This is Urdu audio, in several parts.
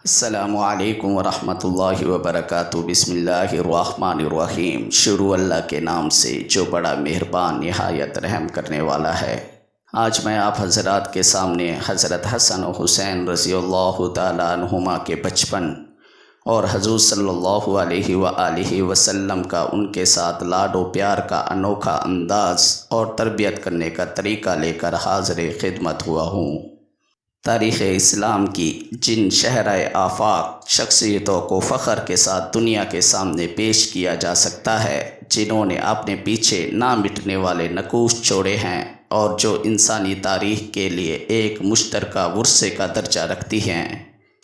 السلام علیکم ورحمۃ اللہ وبرکاتہ۔ بسم اللہ الرحمن الرحیم۔ شروع اللہ کے نام سے جو بڑا مہربان نہایت رحم کرنے والا ہے۔ آج میں آپ حضرات کے سامنے حضرت حسن و حسین رضی اللہ تعالیٰ عنہما کے بچپن اور حضور صلی اللہ علیہ وآلہ وسلم کا ان کے ساتھ لاڈ و پیار کا انوکھا انداز اور تربیت کرنے کا طریقہ لے کر حاضر خدمت ہوا ہوں۔ تاریخ اسلام کی جن شہرۂ آفاق شخصیتوں کو فخر کے ساتھ دنیا کے سامنے پیش کیا جا سکتا ہے، جنہوں نے اپنے پیچھے نہ مٹنے والے نقوش چھوڑے ہیں اور جو انسانی تاریخ کے لیے ایک مشترکہ ورثے کا درجہ رکھتی ہیں،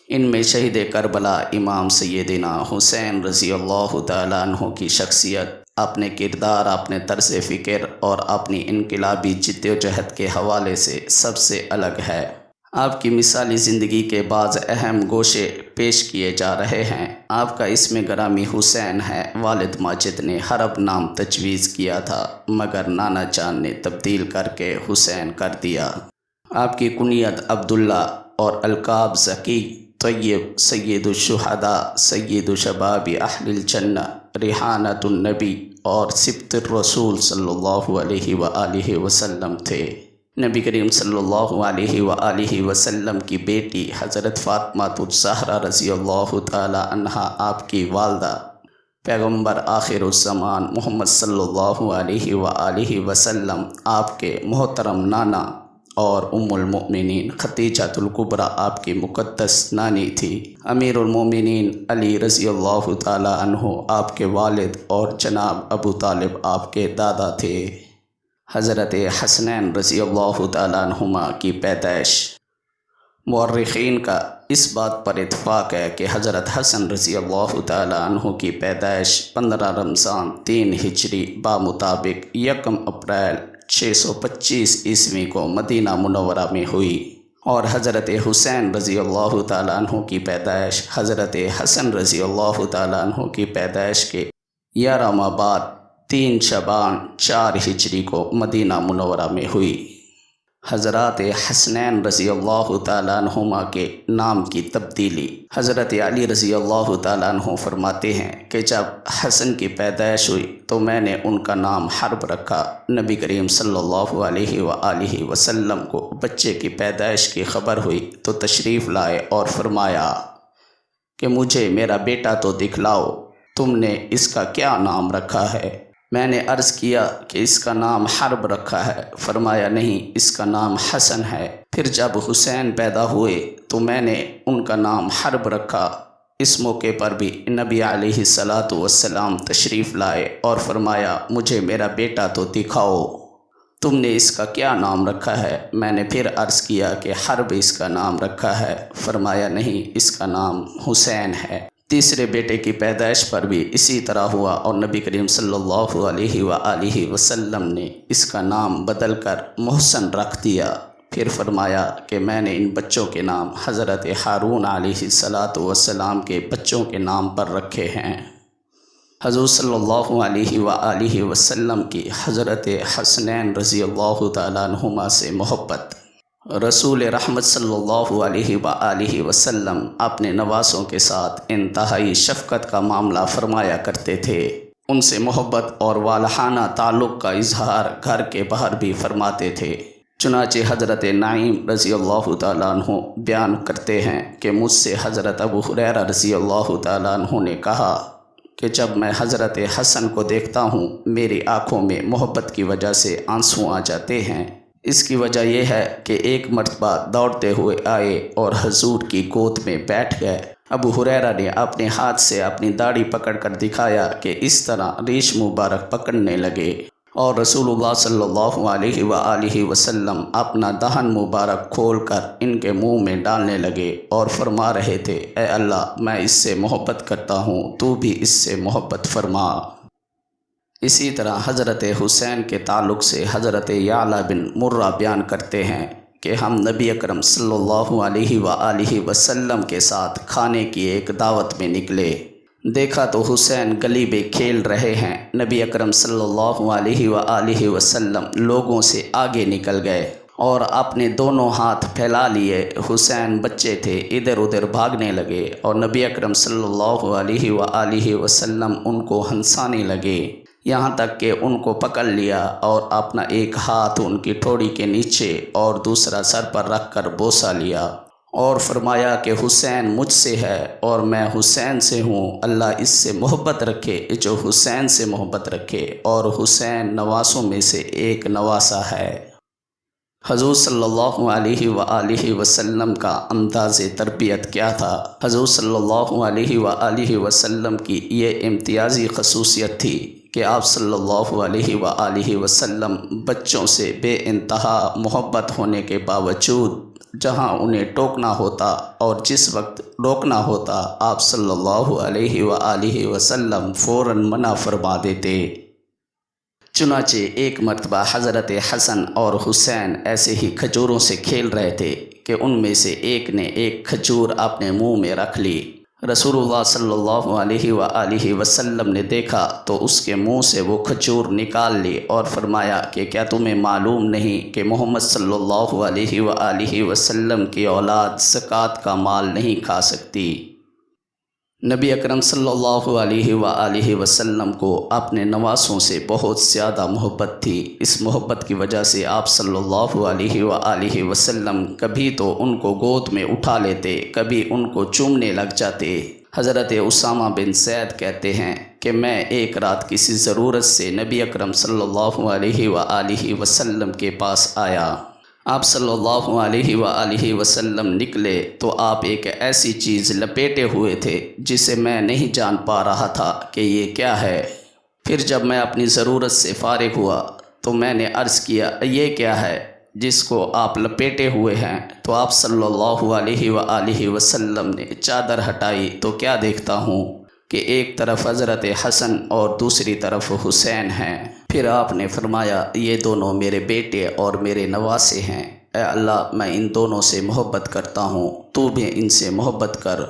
ان میں شہید کربلا امام سیدنا حسین رضی اللہ تعالیٰ عنہ کی شخصیت اپنے کردار، اپنے طرز فکر اور اپنی انقلابی جد و جہد کے حوالے سے سب سے الگ ہے۔ آپ کی مثالی زندگی کے بعض اہم گوشے پیش کیے جا رہے ہیں۔ آپ کا اسم گرامی حسین ہے۔ والد ماجد نے حرب نام تجویز کیا تھا، مگر نانا جان نے تبدیل کر کے حسین کر دیا۔ آپ کی کنیت عبداللہ اور القاب ذکی، طیب، سید الشہداء، سید شباب اہل الجنہ، ریحانۃ النبی اور سبط الرسول صلی اللہ علیہ وآلہ وسلم تھے۔ نبی کریم صلی اللہ علیہ وآلہ وسلم کی بیٹی حضرت فاطمہ الزہرا رضی اللہ تعالی عنہا آپ کی والدہ، پیغمبر آخر الزمان محمد صلی اللہ علیہ وآلہ وسلم آپ کے محترم نانا اور ام المؤمنین خدیجہ الکبریٰ آپ کی مقدس نانی تھی۔ امیر المؤمنین علی رضی اللہ تعالی عنہ آپ کے والد اور جناب ابو طالب آپ کے دادا تھے۔ حضرت حسنین رضی اللہ تعالیٰ عنہما کی پیدائش، مورخین کا اس بات پر اتفاق ہے کہ حضرت حسن رضی اللہ تعالیٰ عنہ کی پیدائش 15 رمضان 3 ہجری بمطابق 1 اپریل 625 عیسوی کو مدینہ منورہ میں ہوئی، اور حضرت حسین رضی اللہ تعالیٰ عنہ کی پیدائش حضرت حسن رضی اللہ تعالیٰ عنہ کی پیدائش کے 11 ماہ بعد 3 شعبان 4 ہجری کو مدینہ منورہ میں ہوئی۔ حضرات حسنین رضی اللہ تعالیٰ عنہما کے نام کی تبدیلی، حضرت علی رضی اللہ تعالیٰ عنہ فرماتے ہیں کہ جب حسن کی پیدائش ہوئی تو میں نے ان کا نام حرب رکھا۔ نبی کریم صلی اللہ علیہ وآلہ وسلم کو بچے کی پیدائش کی خبر ہوئی تو تشریف لائے اور فرمایا کہ مجھے میرا بیٹا تو دکھلاؤ، تم نے اس کا کیا نام رکھا ہے؟ میں نے عرض کیا کہ اس کا نام حرب رکھا ہے۔ فرمایا نہیں، اس کا نام حسن ہے۔ پھر جب حسین پیدا ہوئے تو میں نے ان کا نام حرب رکھا۔ اس موقع پر بھی نبی علیہ الصلاۃ والسلام تشریف لائے اور فرمایا مجھے میرا بیٹا تو دکھاؤ، تم نے اس کا کیا نام رکھا ہے؟ میں نے پھر عرض کیا کہ حرب اس کا نام رکھا ہے۔ فرمایا نہیں، اس کا نام حسین ہے۔ تیسرے بیٹے کی پیدائش پر بھی اسی طرح ہوا اور نبی کریم صلی اللہ علیہ وآلہ وسلم نے اس کا نام بدل کر محسن رکھ دیا۔ پھر فرمایا کہ میں نے ان بچوں کے نام حضرت ہارون علیہ السلام کے بچوں کے نام پر رکھے ہیں۔ حضور صلی اللہ علیہ وآلہ وسلم کی حضرت حسنین رضی اللہ تعالیٰ عنہما سے محبت۔ رسول رحمت صلی اللہ علیہ وآلہ وسلم اپنے نواسوں کے ساتھ انتہائی شفقت کا معاملہ فرمایا کرتے تھے۔ ان سے محبت اور والہانہ تعلق کا اظہار گھر کے باہر بھی فرماتے تھے۔ چنانچہ حضرت نعیم رضی اللہ تعالیٰ عنہ بیان کرتے ہیں کہ مجھ سے حضرت ابو ہریرہ رضی اللہ تعالیٰ عنہ نے کہا کہ جب میں حضرت حسن کو دیکھتا ہوں میری آنکھوں میں محبت کی وجہ سے آنسو آ جاتے ہیں۔ اس کی وجہ یہ ہے کہ ایک مرتبہ دوڑتے ہوئے آئے اور حضور کی گود میں بیٹھ گئے۔ ابو ہریرہ نے اپنے ہاتھ سے اپنی داڑھی پکڑ کر دکھایا کہ اس طرح ریش مبارک پکڑنے لگے، اور رسول اللہ صلی اللہ علیہ وآلہ وسلم اپنا دہن مبارک کھول کر ان کے منہ میں ڈالنے لگے اور فرما رہے تھے اے اللہ، میں اس سے محبت کرتا ہوں، تو بھی اس سے محبت فرما۔ اسی طرح حضرت حسین کے تعلق سے حضرت یعلا بن مرہ بیان کرتے ہیں کہ ہم نبی اکرم صلی اللہ علیہ وآلہ وسلم کے ساتھ کھانے کی ایک دعوت میں نکلے۔ دیکھا تو حسین گلی میں کھیل رہے ہیں۔ نبی اکرم صلی اللہ علیہ وآلہ وسلم لوگوں سے آگے نکل گئے اور اپنے دونوں ہاتھ پھیلا لیے۔ حسین بچے تھے، ادھر ادھر بھاگنے لگے اور نبی اکرم صلی اللہ علیہ وآلہ وسلم ان کو ہنسانے لگے، یہاں تک کہ ان کو پکڑ لیا اور اپنا ایک ہاتھ ان کی ٹھوڑی کے نیچے اور دوسرا سر پر رکھ کر بوسہ لیا اور فرمایا کہ حسین مجھ سے ہے اور میں حسین سے ہوں، اللہ اس سے محبت رکھے جو حسین سے محبت رکھے، اور حسین نواسوں میں سے ایک نواسہ ہے۔ حضور صلی اللہ علیہ وآلہ وسلم کا انداز تربیت کیا تھا؟ حضور صلی اللہ علیہ وآلہ وسلم کی یہ امتیازی خصوصیت تھی کہ آپ صلی اللہ علیہ وآلہ وسلم بچوں سے بے انتہا محبت ہونے کے باوجود جہاں انہیں ٹوکنا ہوتا اور جس وقت روکنا ہوتا، آپ صلی اللہ علیہ وآلہ وسلم فوراً منع فرما دیتے۔ چنانچہ ایک مرتبہ حضرت حسن اور حسین ایسے ہی کھجوروں سے کھیل رہے تھے کہ ان میں سے ایک نے ایک کھجور اپنے منہ میں رکھ لی۔ رسول اللہ صلی اللہ علیہ وآلہ وسلم نے دیکھا تو اس کے منہ سے وہ کھجور نکال لی اور فرمایا کہ کیا تمہیں معلوم نہیں کہ محمد صلی اللہ علیہ وآلہ وسلم کی اولاد زکوٰۃ کا مال نہیں کھا سکتی؟ نبی اکرم صلی اللہ علیہ وآلہ وسلم کو اپنے نواسوں سے بہت زیادہ محبت تھی۔ اس محبت کی وجہ سے آپ صلی اللہ علیہ وآلہ وسلم کبھی تو ان کو گود میں اٹھا لیتے، کبھی ان کو چومنے لگ جاتے۔ حضرت اسامہ بن زید کہتے ہیں کہ میں ایک رات کسی ضرورت سے نبی اکرم صلی اللہ علیہ وآلہ وسلم کے پاس آیا۔ آپ صلی اللہ علیہ وآلہ وسلم نکلے تو آپ ایک ایسی چیز لپیٹے ہوئے تھے جسے میں نہیں جان پا رہا تھا کہ یہ کیا ہے۔ پھر جب میں اپنی ضرورت سے فارغ ہوا تو میں نے عرض کیا یہ کیا ہے جس کو آپ لپیٹے ہوئے ہیں؟ تو آپ صلی اللہ علیہ وآلہ وسلم نے چادر ہٹائی تو کیا دیکھتا ہوں کہ ایک طرف حضرت حسن اور دوسری طرف حسین ہیں۔ پھر آپ نے فرمایا یہ دونوں میرے بیٹے اور میرے نواسے ہیں، اے اللہ میں ان دونوں سے محبت کرتا ہوں، تو بھی ان سے محبت کر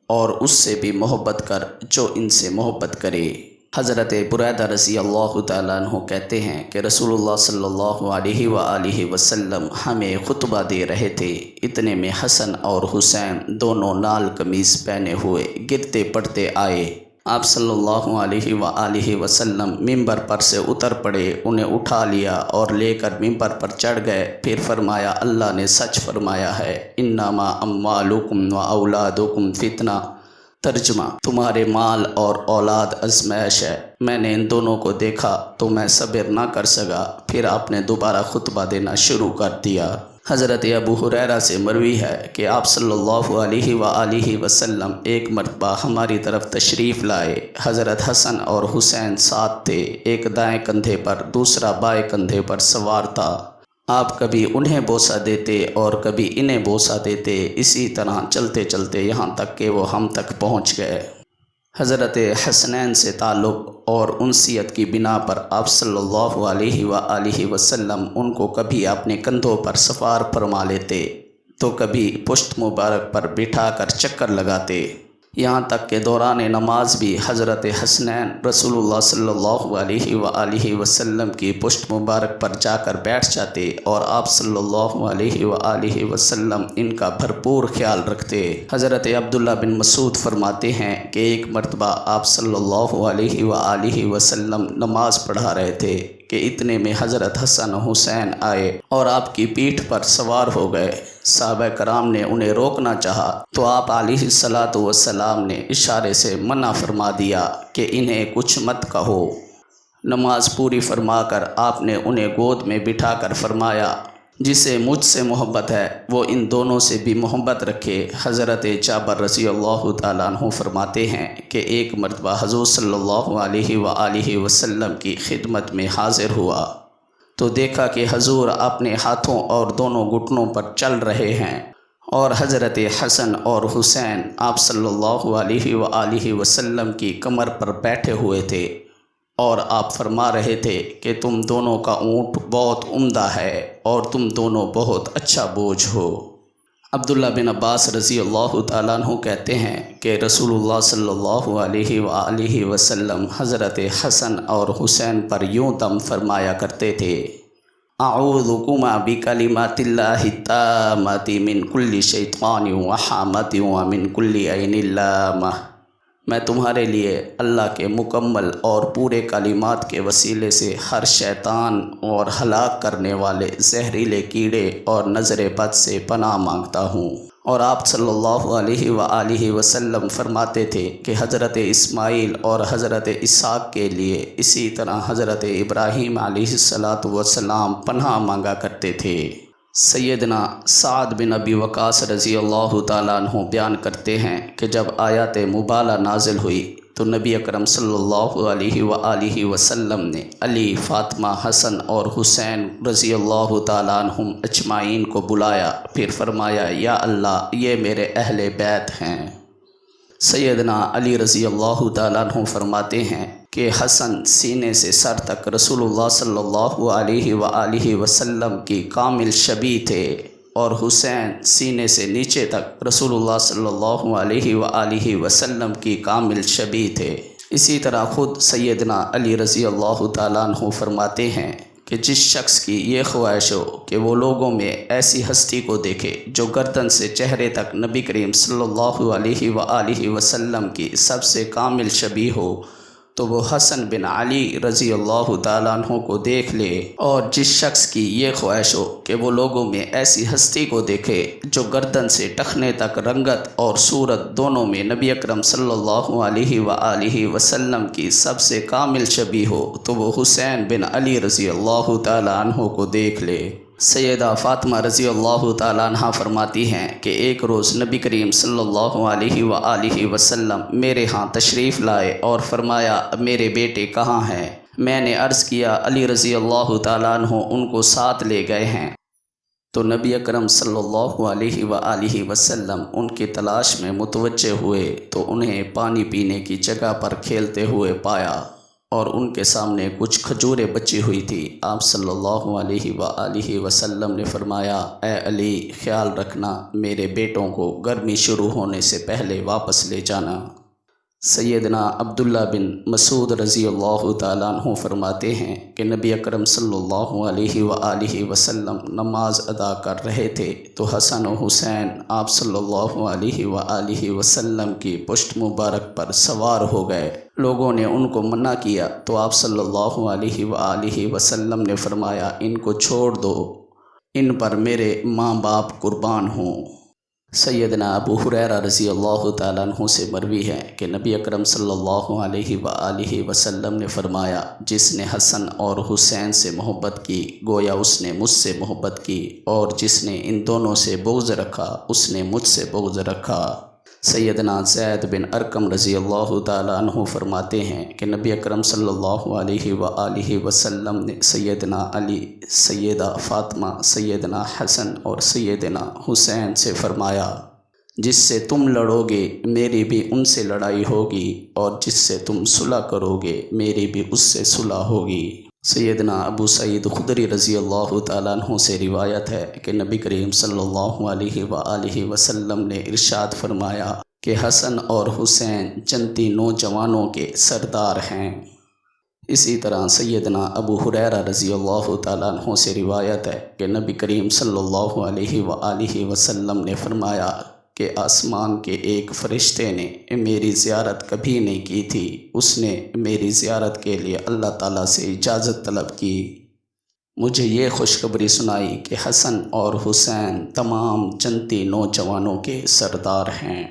اور اس سے بھی محبت کر جو ان سے محبت کرے۔ حضرت بریدہ رضی اللہ تعالیٰ عنہ کہتے ہیں کہ رسول اللہ صلی اللہ علیہ وآلہ وسلم ہمیں خطبہ دے رہے تھے، اتنے میں حسن اور حسین دونوں لال قمیص پہنے ہوئے گرتے پڑتے آئے۔ آپ صلی اللہ علیہ وآلہ وسلم ممبر پر سے اتر پڑے، انہیں اٹھا لیا اور لے کر ممبر پر چڑھ گئے۔ پھر فرمایا اللہ نے سچ فرمایا ہے، انما اموالکم و اولادکم فتنہ، ترجمہ تمہارے مال اور اولاد آزمائش ہے۔ میں نے ان دونوں کو دیکھا تو میں صبر نہ کر سکا، پھر آپ نے دوبارہ خطبہ دینا شروع کر دیا۔ حضرت ابو ہریرہ سے مروی ہے کہ آپ صلی اللہ علیہ وآلہ وسلم ایک مرتبہ ہماری طرف تشریف لائے۔ حضرت حسن اور حسین ساتھ تھے، ایک دائیں کندھے پر دوسرا بائیں کندھے پر سوار تھا۔ آپ کبھی انہیں بوسہ دیتے اور کبھی انہیں بوسہ دیتے، اسی طرح چلتے چلتے یہاں تک کہ وہ ہم تک پہنچ گئے۔ حضرت حسنین سے تعلق اور انسیت کی بنا پر آپ صلی اللہ علیہ وآلہ وسلم ان کو کبھی اپنے کندھوں پر سوار فرما لیتے تو کبھی پشت مبارک پر بٹھا کر چکر لگاتے، یہاں تک کہ دوران نماز بھی حضرت حسنین رسول اللہ صلی اللہ علیہ وآلہ وسلم کی پشت مبارک پر جا کر بیٹھ جاتے اور آپ صلی اللہ علیہ وآلہ وسلم ان کا بھرپور خیال رکھتے۔ حضرت عبداللہ بن مسعود فرماتے ہیں کہ ایک مرتبہ آپ صلی اللہ علیہ وآلہ وسلم نماز پڑھا رہے تھے کہ اتنے میں حضرت حسن حسین آئے اور آپ کی پیٹھ پر سوار ہو گئے۔ صحابہ کرام نے انہیں روکنا چاہا تو آپ علیہ الصلاۃ والسلام نے اشارے سے منع فرما دیا کہ انہیں کچھ مت کہو۔ نماز پوری فرما کر آپ نے انہیں گود میں بٹھا کر فرمایا جسے مجھ سے محبت ہے وہ ان دونوں سے بھی محبت رکھے۔ حضرت جابر رضی اللہ تعالیٰ عنہ فرماتے ہیں کہ ایک مرتبہ حضور صلی اللہ علیہ وآلہ وسلم کی خدمت میں حاضر ہوا تو دیکھا کہ حضور اپنے ہاتھوں اور دونوں گھٹنوں پر چل رہے ہیں اور حضرت حسن اور حسین آپ صلی اللہ علیہ وآلہ وسلم کی کمر پر بیٹھے ہوئے تھے اور آپ فرما رہے تھے کہ تم دونوں کا اونٹ بہت عمدہ ہے اور تم دونوں بہت اچھا بوجھ ہو۔ عبداللہ بن عباس رضی اللہ تعالیٰ عنہ کہتے ہیں کہ رسول اللہ صلی اللہ علیہ وآلہ وسلم حضرت حسن اور حسین پر یوں دم فرمایا کرتے تھے اعوذکما بکلمات اللہ التامۃ من کل شیطان وہامۃ ومن کل عین لامہ، میں تمہارے لیے اللہ کے مکمل اور پورے کلمات کے وسیلے سے ہر شیطان اور ہلاک کرنے والے زہریلے کیڑے اور نظر بد سے پناہ مانگتا ہوں۔ اور آپ صلی اللہ علیہ وآلہ وسلم فرماتے تھے کہ حضرت اسماعیل اور حضرت اسحاق کے لیے اسی طرح حضرت ابراہیم علیہ السلام پناہ مانگا کرتے تھے۔ سیدنا سعد بن ابی وقاص رضی اللہ تعالیٰ عنہ بیان کرتے ہیں کہ جب آیات مبالہ نازل ہوئی تو نبی اکرم صلی اللہ علیہ وآلہ وسلم نے علی، فاطمہ، حسن اور حسین رضی اللہ تعالیٰ عنہم اجمعین کو بلایا، پھر فرمایا یا اللہ یہ میرے اہل بیت ہیں۔ سیدنا علی رضی اللہ تعالیٰ عنہ فرماتے ہیں کہ حسن سینے سے سر تک رسول اللہ صلی اللہ علیہ وآلہ وسلم کی کامل شبیہ تھے، اور حسین سینے سے نیچے تک رسول اللہ صلی اللہ علیہ وآلہ وسلم کی کامل شبیہ تھے۔ اسی طرح خود سیدنا علی رضی اللہ تعالیٰ عنہ فرماتے ہیں کہ جس شخص کی یہ خواہش ہو کہ وہ لوگوں میں ایسی ہستی کو دیکھے جو گردن سے چہرے تک نبی کریم صلی اللہ علیہ وآلہ وسلم کی سب سے کامل شبیہ ہو، تو وہ حسن بن علی رضی اللہ تعالیٰ عنہ کو دیکھ لے۔ اور جس شخص کی یہ خواہش ہو کہ وہ لوگوں میں ایسی ہستی کو دیکھے جو گردن سے ٹخنے تک رنگت اور صورت دونوں میں نبی اکرم صلی اللہ علیہ وآلہ وسلم کی سب سے کامل شبیہ ہو، تو وہ حسین بن علی رضی اللہ تعالیٰ عنہ کو دیکھ لے۔ سیدہ فاطمہ رضی اللہ تعالیٰ عنہ فرماتی ہیں کہ ایک روز نبی کریم صلی اللہ علیہ وآلہ وسلم میرے ہاں تشریف لائے اور فرمایا میرے بیٹے کہاں ہیں؟ میں نے عرض کیا علی رضی اللہ تعالیٰ عنہ ان کو ساتھ لے گئے ہیں۔ تو نبی اکرم صلی اللہ علیہ وآلہ وسلم ان کی تلاش میں متوجہ ہوئے تو انہیں پانی پینے کی جگہ پر کھیلتے ہوئے پایا، اور ان کے سامنے کچھ کھجوریں بچی ہوئی تھی۔ آپ صلی اللہ علیہ وآلہ وسلم نے فرمایا اے علی، خیال رکھنا میرے بیٹوں کو گرمی شروع ہونے سے پہلے واپس لے جانا۔ سیدنا عبداللہ بن مسعود رضی اللہ تعالیٰ عنہ فرماتے ہیں کہ نبی اکرم صلی اللہ علیہ وآلہ وسلم نماز ادا کر رہے تھے تو حسن و حسین آپ صلی اللہ علیہ وآلہ وسلم کی پشت مبارک پر سوار ہو گئے۔ لوگوں نے ان کو منع کیا تو آپ صلی اللہ علیہ وآلہ وسلم نے فرمایا ان کو چھوڑ دو، ان پر میرے ماں باپ قربان ہوں۔ سیدنا ابو ہریرہ رضی اللہ تعالیٰ عنہ سے مروی ہے کہ نبی اکرم صلی اللہ علیہ وآلہ وسلم نے فرمایا جس نے حسن اور حسین سے محبت کی گویا اس نے مجھ سے محبت کی، اور جس نے ان دونوں سے بغض رکھا اس نے مجھ سے بغض رکھا۔ سیدنا زید بن ارقم رضی اللہ تعالیٰ عنہ فرماتے ہیں کہ نبی اکرم صلی اللہ علیہ وآلہ وسلم نے سیدنا علی، سیدہ فاطمہ، سیدنا حسن اور سیدنا حسین سے فرمایا جس سے تم لڑو گے میری بھی ان سے لڑائی ہوگی، اور جس سے تم صلح کرو گے میری بھی اس سے صلح ہوگی۔ سیدنا ابو سعید خدری رضی اللہ تعالیٰ عنہ سے روایت ہے کہ نبی کریم صلی اللہ علیہ وآلہ وسلم نے ارشاد فرمایا کہ حسن اور حسین جنتی نوجوانوں کے سردار ہیں۔ اسی طرح سیدنا ابو ہریرہ رضی اللہ تعالیٰ عنہ سے روایت ہے کہ نبی کریم صلی اللہ علیہ وآلہ وسلم نے فرمایا کہ آسمان کے ایک فرشتے نے میری زیارت کبھی نہیں کی تھی، اس نے میری زیارت کے لیے اللہ تعالیٰ سے اجازت طلب کی، مجھے یہ خوشخبری سنائی کہ حسن اور حسین تمام جنتی نوجوانوں کے سردار ہیں۔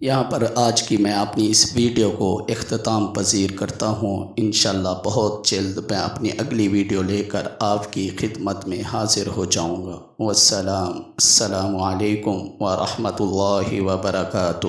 یہاں پر آج کی میں اپنی اس ویڈیو کو اختتام پذیر کرتا ہوں۔ انشاءاللہ بہت جلد میں اپنی اگلی ویڈیو لے کر آپ کی خدمت میں حاضر ہو جاؤں گا۔ السلام علیکم ورحمۃ اللہ وبرکاتہ۔